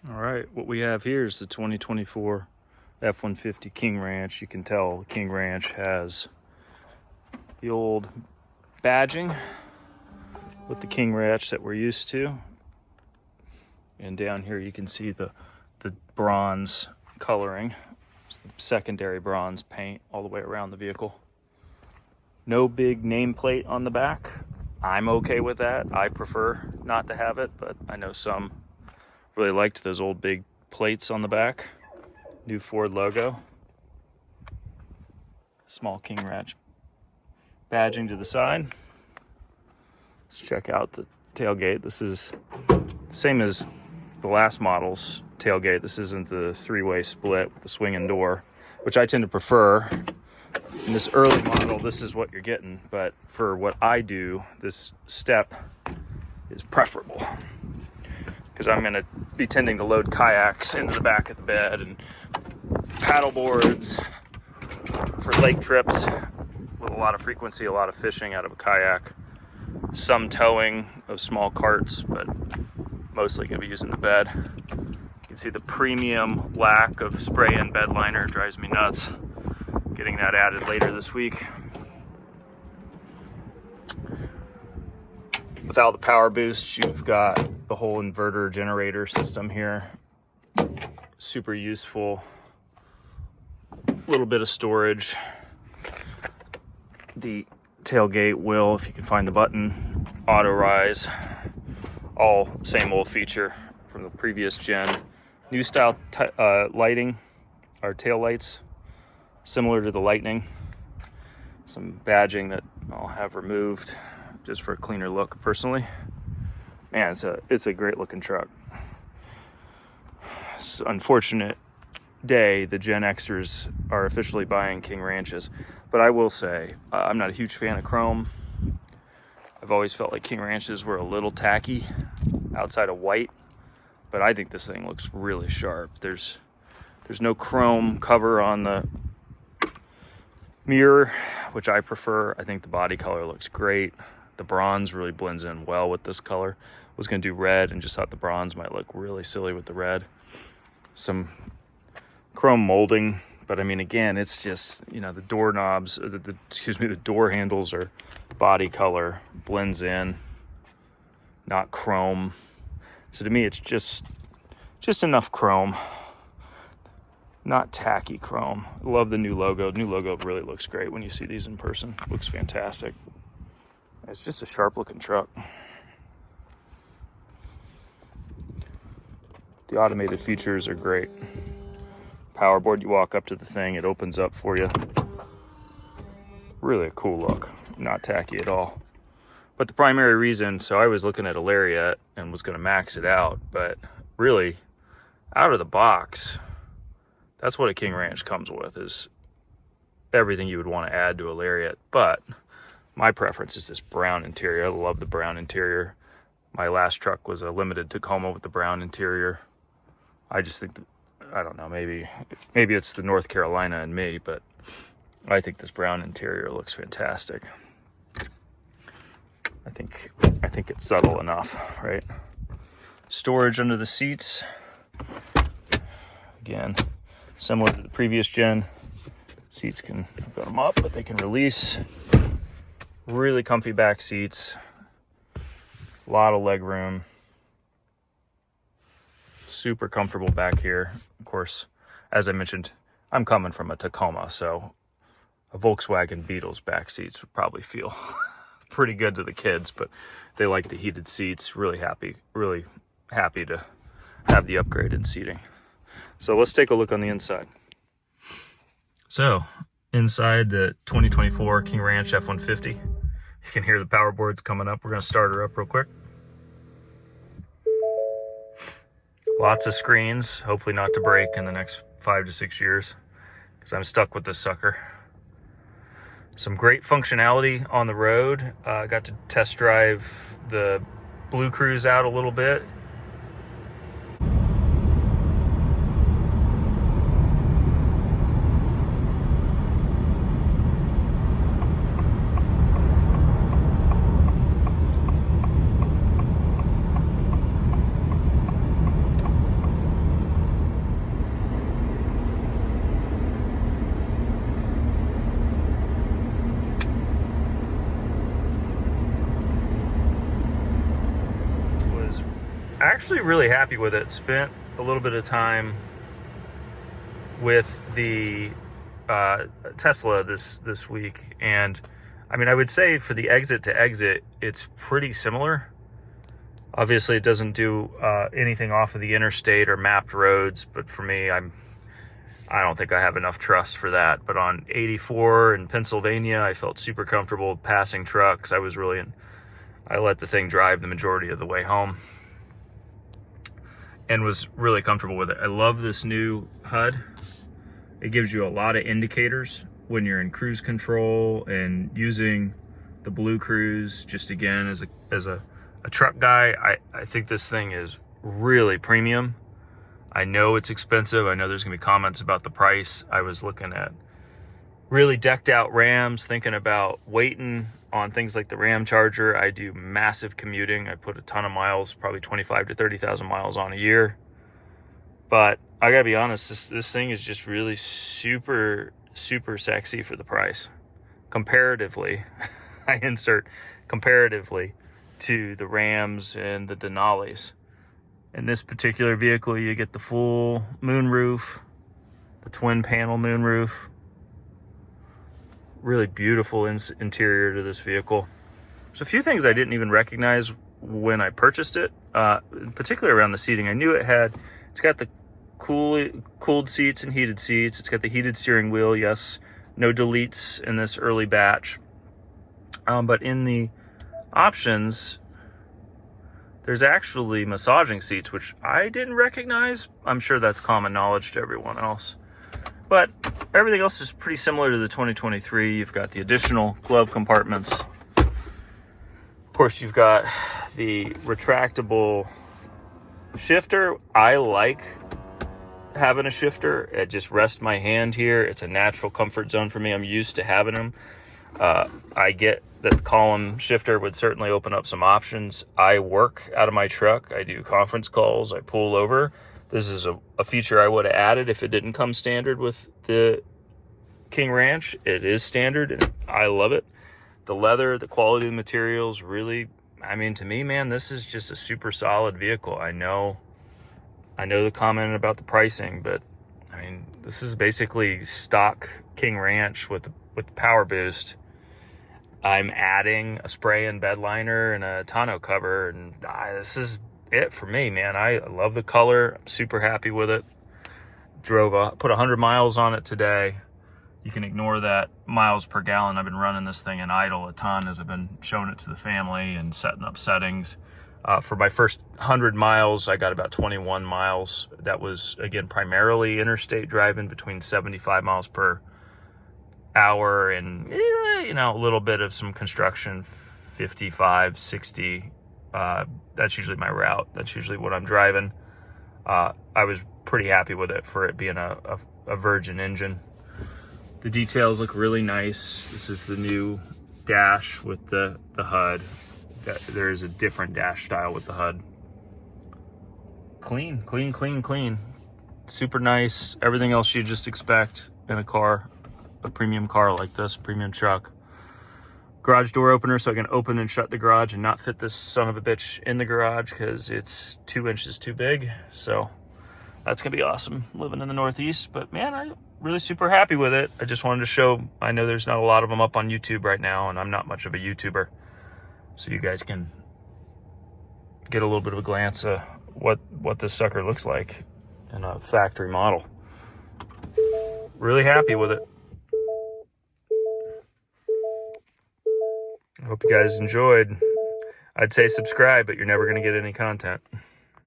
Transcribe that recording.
All right, what we have here is the 2024 F-150 King Ranch. You can tell King Ranch has the old badging with the King Ranch that we're used to. And down here you can see the bronze coloring. It's the secondary bronze paint all the way around the vehicle. No big nameplate on the back. I'm okay with that. I prefer not to have it, but I know some really liked those old big plates on the back. New Ford logo. Small King Ranch badging to the side. Let's check out the tailgate. This is the same as the last model's tailgate. This isn't the three-way split with the swinging door, which I tend to prefer. In this early model, this is what you're getting, but for what I do, this step is preferable because I'm going to be tending to load kayaks into the back of the bed and paddle boards for lake trips with a lot of frequency, a lot of fishing out of a kayak, some towing of small carts, but mostly going to be using the bed. You can see the premium lack of spray-in bed liner drives me nuts. Getting that added later this week. Without the power boost, you've got the whole inverter generator system here. Super useful. A little bit of storage. The tailgate will, if you can find the button, auto rise. All same old feature from the previous gen. New style lighting, our tail lights, similar to the Lightning. Some badging that I'll have removed just for a cleaner look personally. Man, it's a great looking truck. It's an unfortunate day the Gen Xers are officially buying King Ranches, but I will say I'm not a huge fan of chrome. I've always felt like King Ranches were a little tacky outside of white, but I think this thing looks really sharp. There's no chrome cover on the mirror, which I prefer. I think the body color looks great. The bronze really blends in well with this color. I was going to do red and just thought the bronze might look really silly with the red. Some chrome molding, but I mean, again, it's just, you know, the doorknobs, the door handles are body color, blends in, not chrome. So to me, it's just enough chrome. Not tacky chrome. Love the new logo. New logo really looks great when you see these in person. Looks fantastic. It's just a sharp looking truck. The automated features are great. Power board, you walk up to the thing, it opens up for you. Really a cool look. Not tacky at all. But the primary reason, so I was looking at a Lariat and was going to max it out, but really, out of the box, that's what a King Ranch comes with, is everything you would want to add to a Lariat. But my preference is this brown interior. I love the brown interior. My last truck was a limited Tacoma with the brown interior. I just think, I don't know, maybe it's the North Carolina in me, but I think this brown interior looks fantastic. I think it's subtle enough, right? Storage under the seats. Again, similar to the previous gen, seats can, I've got them up, but they can release. Really comfy back seats. A lot of leg room. Super comfortable back here. Of course, as I mentioned, I'm coming from a Tacoma, so a Volkswagen Beetle's back seats would probably feel pretty good to the kids, but they like the heated seats. Really happy to have the upgraded seating. So let's take a look on the inside. So inside the 2024 King Ranch F-150, you can hear the power boards coming up. We're going to start her up real quick. Lots of screens, hopefully not to break in the next 5 to 6 years, because I'm stuck with this sucker. Some great functionality on the road. I got to test drive the Blue Cruise out a little bit. actually really happy with it. Spent a little bit of time with the Tesla this week, and I mean, I would say for the exit to exit, it's pretty similar. Obviously, it doesn't do anything off of the interstate or mapped roads, but for me, I don't think I have enough trust for that. But on 84 in Pennsylvania, I felt super comfortable passing trucks. I let the thing drive the majority of the way home and was really comfortable with it. I love this new HUD. It gives you a lot of indicators when you're in cruise control and using the Blue Cruise. Just again, as a truck guy, I think this thing is really premium. I know it's expensive. I know there's gonna be comments about the price. I was looking at really decked out Rams, thinking about waiting on things like the Ram Charger. I do massive commuting. I put a ton of miles, probably 25 to 30,000 miles on a year. But I gotta be honest, this thing is just really super, super sexy for the price. Comparatively, I insert comparatively to the Rams and the Denalis. In this particular vehicle, you get the full moonroof, the twin panel moonroof. Really beautiful interior to this vehicle. There's a few things I didn't even recognize when I purchased it, particularly around the seating. I knew it's got the cooled seats and heated seats. It's got the heated steering wheel. Yes, no deletes in this early batch. But in the options, there's actually massaging seats, which I didn't recognize. I'm sure that's common knowledge to everyone else. But everything else is pretty similar to the 2023. You've got the additional glove compartments. Of course, you've got the retractable shifter. I like having a shifter. It just rests my hand here. It's a natural comfort zone for me. I'm used to having them. I get that the column shifter would certainly open up some options. I work out of my truck. I do conference calls. I pull over. This is a feature I would have added if it didn't come standard with the King Ranch. It is standard, and I love it. The leather, the quality of the materials, really, I mean, to me, man, this is just a super solid vehicle. I know the comment about the pricing, but I mean, this is basically stock King Ranch with power boost. I'm adding a spray and bed liner and a tonneau cover, and this is it for me, man. I love the color. I'm super happy with it. Put 100 miles on it today. You can ignore that miles per gallon. I've been running this thing in idle a ton as I've been showing it to the family and setting up settings. For my first 100 miles, I got about 21 miles. That was, again, primarily interstate driving between 75 miles per hour and, a little bit of some construction, 55, 60. That's usually my route. That's usually what I'm driving. I was pretty happy with it for it being a Virgin engine. The details look really nice. This is the new dash with the HUD. There is a different dash style with the HUD. Clean. Super nice. Everything else you just expect in a car, a premium car like this, premium truck. Garage door opener, so I can open and shut the garage and not fit this son of a bitch in the garage because it's 2 inches too big. So that's gonna be awesome living in the Northeast. But man, I'm really super happy with it. I just wanted to show, I know there's not a lot of them up on YouTube right now, and I'm not much of a YouTuber, so you guys can get a little bit of a glance of what this sucker looks like in a factory model. Really happy with it. I hope you guys enjoyed. I'd say subscribe, but you're never going to get any content.